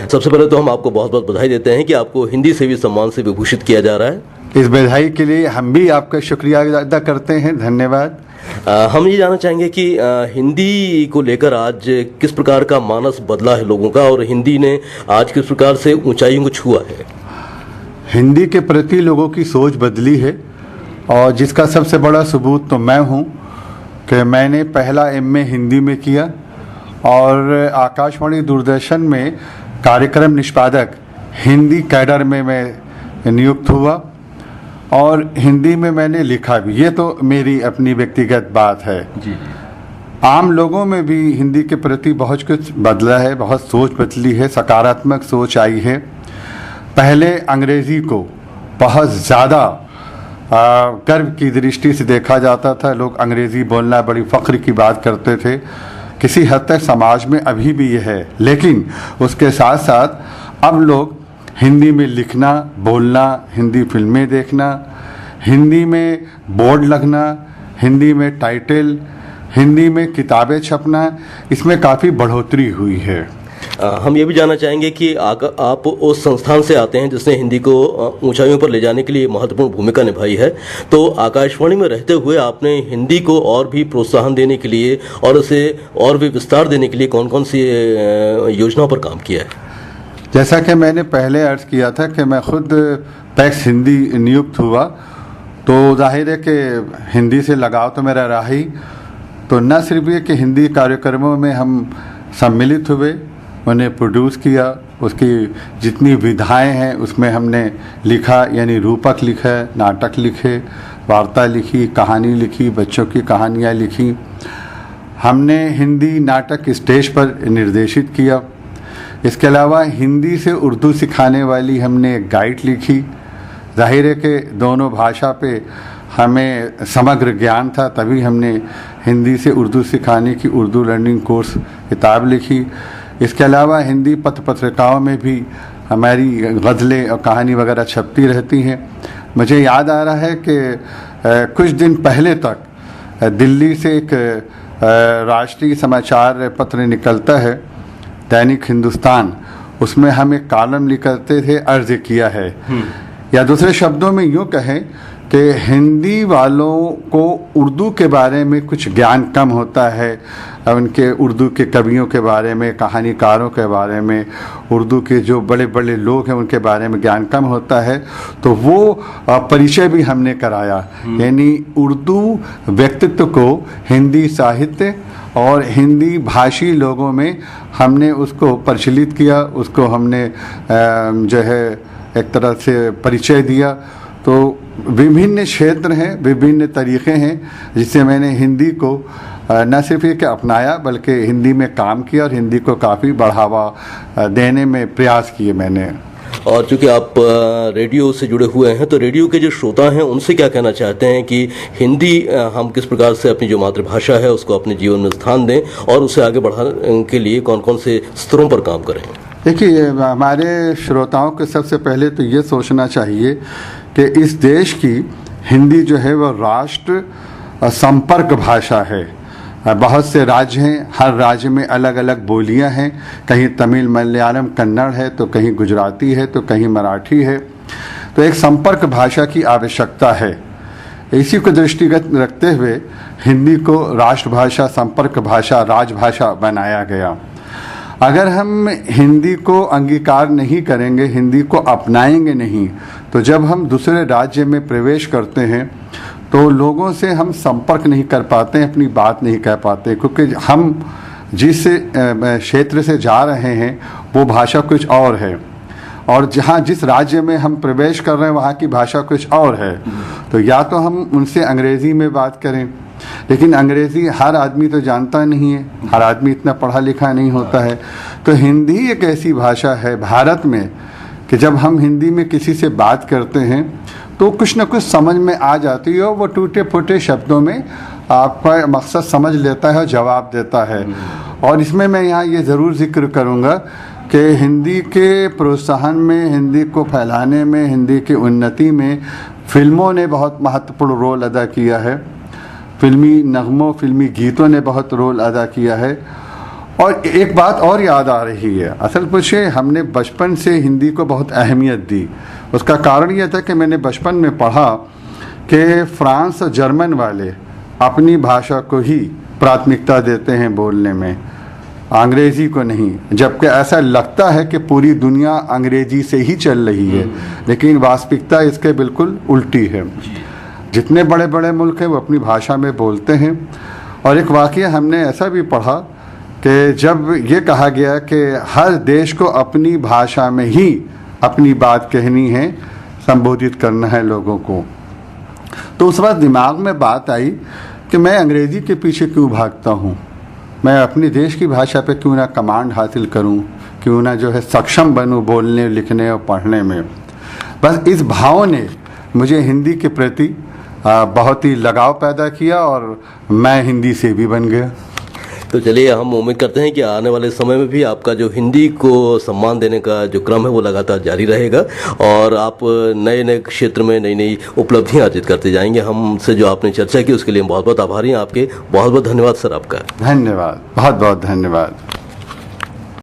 सबसे पहले तो हम आपको बहुत बहुत बधाई देते हैं कि आपको हिंदी सेवी सम्मान से विभूषित किया जा रहा है। इस बधाई के लिए हम भी आपका शुक्रिया अदा करते हैं, धन्यवाद। हम ये जानना चाहेंगे कि हिंदी को लेकर आज किस प्रकार का मानस बदला है लोगों का, और हिंदी ने आज किस प्रकार से ऊंचाइयों को छुआ है। हिंदी के प्रति लोगों की सोच बदली है, और जिसका सबसे बड़ा सबूत तो मैं हूँ कि मैंने पहला एमए हिंदी में किया और आकाशवाणी दूरदर्शन में कार्यक्रम निष्पादक हिंदी कैडर में मैं नियुक्त हुआ, और हिंदी में मैंने लिखा भी। ये तो मेरी अपनी व्यक्तिगत बात है जी। आम लोगों में भी हिंदी के प्रति बहुत कुछ बदला है, बहुत सोच बदली है, सकारात्मक सोच आई है। पहले अंग्रेज़ी को बहुत ज़्यादा गर्व की दृष्टि से देखा जाता था। लोग अंग्रेज़ी बोलना बड़ी फ़ख्र की बात करते थे। किसी हद तक समाज में अभी भी यह है, लेकिन उसके साथ साथ अब लोग हिंदी में लिखना, बोलना, हिंदी फिल्में देखना, हिंदी में बोर्ड लगना, हिंदी में टाइटल, हिंदी में किताबें छपना, इसमें काफ़ी बढ़ोतरी हुई है। हम ये भी जानना चाहेंगे कि आप उस संस्थान से आते हैं जिसने हिंदी को ऊंचाइयों पर ले जाने के लिए महत्वपूर्ण भूमिका निभाई है, तो आकाशवाणी में रहते हुए आपने हिंदी को और भी प्रोत्साहन देने के लिए और उसे और भी विस्तार देने के लिए कौन कौन सी योजनाओं पर काम किया है? जैसा कि मैंने पहले अर्ज़ किया था कि मैं खुद पैक्स हिंदी नियुक्त हुआ, तो जाहिर है कि हिंदी से लगाव तो मेरा रहा ही। तो न सिर्फ ये कि हिंदी कार्यक्रमों में हम सम्मिलित हुए, उन्हें प्रोड्यूस किया, उसकी जितनी विधाएं हैं उसमें हमने लिखा, यानी रूपक लिखा, नाटक लिखे, वार्ता लिखी, कहानी लिखी, बच्चों की कहानियाँ लिखी। हमने हिंदी नाटक स्टेज पर निर्देशित किया। इसके अलावा हिंदी से उर्दू सिखाने वाली हमने एक गाइड लिखी। जाहिर है कि दोनों भाषा पे हमें समग्र ज्ञान था, तभी हमने हिंदी से उर्दू सिखाने की उर्दू लर्निंग कोर्स किताब लिखी। इसके अलावा हिंदी पत्र पत्रिकाओं में भी हमारी गज़लें और कहानी वगैरह छपती रहती हैं। मुझे याद आ रहा है कि कुछ दिन पहले तक दिल्ली से एक राष्ट्रीय समाचार पत्र निकलता है, दैनिक हिंदुस्तान, उसमें हम एक कॉलम लिखते थे, अर्ज़ किया है, या दूसरे शब्दों में यूँ कहें कि हिंदी वालों को उर्दू के बारे में कुछ ज्ञान कम होता है, उनके उर्दू के कवियों के बारे में, कहानीकारों के बारे में, उर्दू के जो बड़े बड़े लोग हैं उनके बारे में ज्ञान कम होता है। तो वो परिचय भी हमने कराया, यानी उर्दू व्यक्तित्व को हिंदी साहित्य और हिंदी भाषी लोगों में हमने उसको प्रचलित किया, उसको हमने जो है एक तरह से परिचय दिया। तो विभिन्न क्षेत्र हैं, विभिन्न तरीक़े हैं जिससे मैंने हिंदी को न सिर्फ ये कि अपनाया बल्कि हिंदी में काम किया और हिंदी को काफ़ी बढ़ावा देने में प्रयास किए मैंने। और चूँकि आप रेडियो से जुड़े हुए हैं, तो रेडियो के जो श्रोता हैं उनसे क्या कहना चाहते हैं कि हिंदी हम किस प्रकार से अपनी जो मातृभाषा है उसको अपने जीवन में स्थान दें और उसे आगे बढ़ाने के लिए कौन कौन से स्तरों पर काम करें? देखिए, हमारे श्रोताओं को सबसे पहले तो ये सोचना चाहिए कि इस देश की हिंदी जो है वह राष्ट्र संपर्क भाषा है। बहुत से राज्य हैं, हर राज्य में अलग अलग बोलियां हैं, कहीं तमिल, मलयालम, कन्नड़ है, तो कहीं गुजराती है, तो कहीं मराठी है। तो एक संपर्क भाषा की आवश्यकता है। इसी को दृष्टिगत रखते हुए हिंदी को राष्ट्रभाषा, संपर्क भाषा, राजभाषा बनाया गया। अगर हम हिंदी को अंगीकार नहीं करेंगे, हिंदी को अपनाएंगे नहीं, तो जब हम दूसरे राज्य में प्रवेश करते हैं तो लोगों से हम संपर्क नहीं कर पाते, अपनी बात नहीं कह पाते, क्योंकि हम जिस क्षेत्र से जा रहे हैं वो भाषा कुछ और है, और जहाँ जिस राज्य में हम प्रवेश कर रहे हैं वहाँ की भाषा कुछ और है। तो या तो हम उनसे अंग्रेज़ी में बात करें, लेकिन अंग्रेज़ी हर आदमी तो जानता नहीं है, हर आदमी इतना पढ़ा लिखा नहीं होता है। तो हिंदी एक ऐसी भाषा है भारत में कि जब हम हिंदी में किसी से बात करते हैं तो कुछ न कुछ समझ में आ जाती है, वो टूटे फूटे शब्दों में आपका मकसद समझ लेता है और जवाब देता है। और इसमें मैं यहाँ ये ज़रूर जिक्र करूँगा कि हिंदी के प्रोत्साहन में, हिंदी को फैलाने में, हिंदी की उन्नति में फ़िल्मों ने बहुत महत्वपूर्ण रोल अदा किया है। फिल्मी नगमों, फिल्मी गीतों ने बहुत रोल अदा किया है। और एक बात और याद आ रही है, असल पूछे हमने बचपन से हिंदी को बहुत अहमियत दी। उसका कारण यह था कि मैंने बचपन में पढ़ा कि फ्रांस और जर्मन वाले अपनी भाषा को ही प्राथमिकता देते हैं बोलने में, अंग्रेज़ी को नहीं, जबकि ऐसा लगता है कि पूरी दुनिया अंग्रेज़ी से ही चल रही है, लेकिन वास्तविकता इसके बिल्कुल उल्टी है। जितने बड़े बड़े मुल्क हैं वो अपनी भाषा में बोलते हैं। और एक वाक़या हमने ऐसा भी पढ़ा कि जब ये कहा गया कि हर देश को अपनी भाषा में ही अपनी बात कहनी है, संबोधित करना है लोगों को, तो उस वक्त दिमाग में बात आई कि मैं अंग्रेज़ी के पीछे क्यों भागता हूँ, मैं अपने देश की भाषा पे क्यों ना कमांड हासिल करूँ, क्यों ना जो है सक्षम बनूँ बोलने, लिखने और पढ़ने में। बस इस भाव ने मुझे हिंदी के प्रति बहुत ही लगाव पैदा किया और मैं हिंदी से भी बन गया। तो चलिए, हम उम्मीद करते हैं कि आने वाले समय में भी आपका जो हिंदी को सम्मान देने का जो क्रम है वो लगातार जारी रहेगा और आप नए नए क्षेत्र में नई नई उपलब्धियां अर्जित करते जाएंगे। हमसे जो आपने चर्चा की उसके लिए बहुत बहुत आभारी हैं आपके। बहुत बहुत धन्यवाद सर आपका। धन्यवाद, बहुत बहुत धन्यवाद।